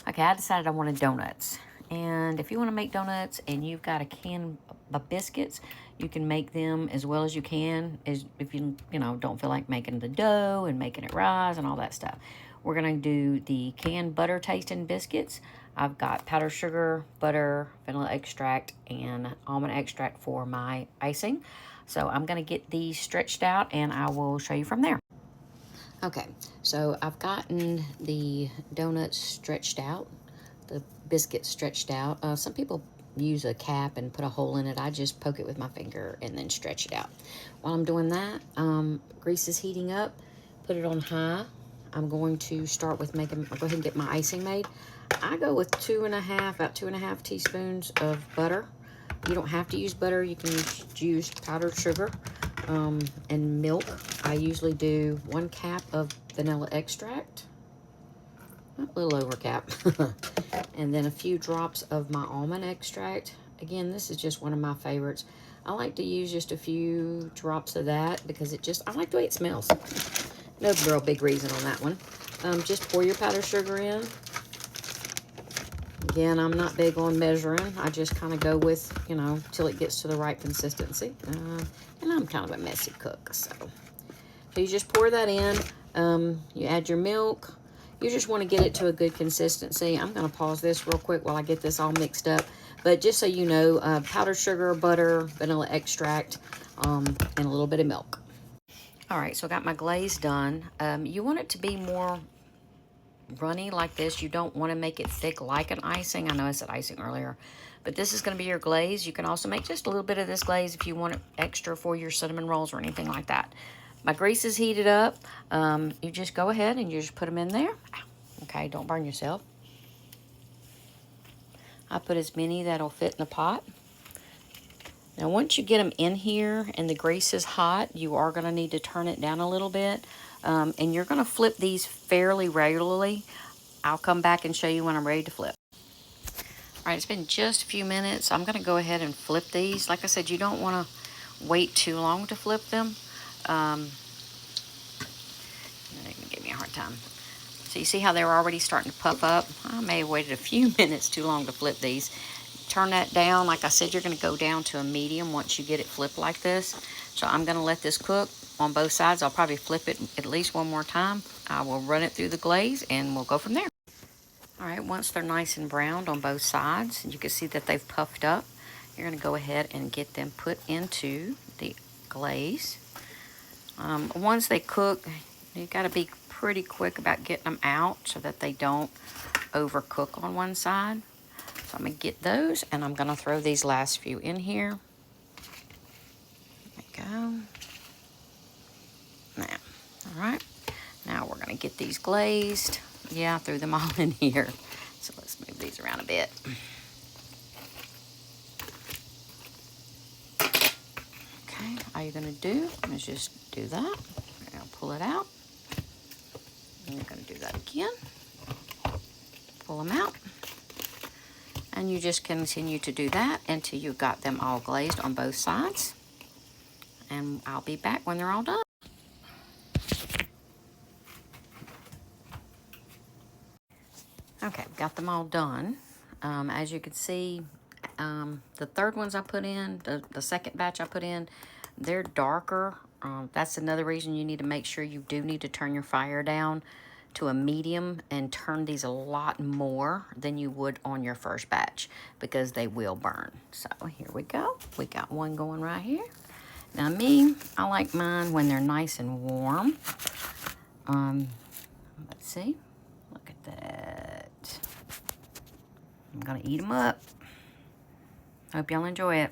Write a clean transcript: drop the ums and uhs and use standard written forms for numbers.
Okay, I decided I wanted donuts. And if you want to make donuts and you've got a can of biscuits, you can make them as well as you can, as if you know, don't feel like making the dough and making it rise and all that stuff. We're going to do the canned butter tasting biscuits. I've got powdered sugar, butter, vanilla extract, and almond extract for my icing. So I'm going to get these stretched out and I will show you from there. Okay, so I've gotten the donuts stretched out, the biscuits stretched out. Some people use a cap and put a hole in it. I just poke it with my finger and then stretch it out. While I'm doing that, grease is heating up. Put it on high. I'm going to start with making, I'll go ahead and get my icing made. I go with about 2.5 teaspoons of butter. You don't have to use butter. You can use powdered sugar and milk. I usually do 1 cap of vanilla extract, a little over cap, and then a few drops of my almond extract. Again, this is just one of my favorites. I like to use just a few drops of that because I like the way it smells. No real big reason on that one. Just pour your powdered sugar in. Again, I'm not big on measuring. I just kind of go with, you know, till it gets to the right consistency. And I'm kind of a messy cook, so you just pour that in. You add your milk. You just want to get it to a good consistency. I'm going to pause this real quick while I get this all mixed up. But just so you know, powdered sugar, butter, vanilla extract, and a little bit of milk. All right, so I got my glaze done. You want it to be more runny like this. You don't want to make it thick like an icing. I know I said icing earlier, but this is going to be your glaze. You can also make just a little bit of this glaze if you want it extra for your cinnamon rolls or anything like that. My grease is heated up. You just go ahead and you just put them in there. Okay, don't burn yourself. I put as many that'll fit in the pot. Now, once you get them in here and the grease is hot, you are going to need to turn it down a little bit. And you're going to flip these fairly regularly. I'll come back and show you when I'm ready to flip. All right, it's been just a few minutes. I'm going to go ahead and flip these. Like I said, you don't want to wait too long to flip them. They're going to give me a hard time. So you see how they're already starting to puff up? I may have waited a few minutes too long to flip these. Turn that down. Like I said, you're going to go down to a medium once you get it flipped like this. So I'm going to let this cook on both sides. I'll probably flip it at least one more time. I will run it through the glaze and we'll go from there. All right, once they're nice and browned on both sides, you can see that they've puffed up. You're going to go ahead and get them put into the glaze. Once they cook, you got to be pretty quick about getting them out so that they don't overcook on one side. So I'm going to get those, and I'm going to throw these last few in here. There we go. Now, all right. Now we're going to get these glazed. Yeah, I threw them all in here. So let's move these around a bit. Okay, all you're going to do is just do that. I'll pull it out. And you're going to do that again. Pull them out. And you just continue to do that until you've got them all glazed on both sides. And I'll be back when they're all done. Okay, got them all done. As you can see, the third ones I put in, the second batch I put in, they're darker. That's another reason you need to make sure you do need to turn your fire down to a medium and turn these a lot more than you would on your first batch because they will burn. So here we go. We got one going right here. Now I like mine when they're nice and warm. Let's see. Look at that. I'm gonna eat them up. Hope y'all enjoy it.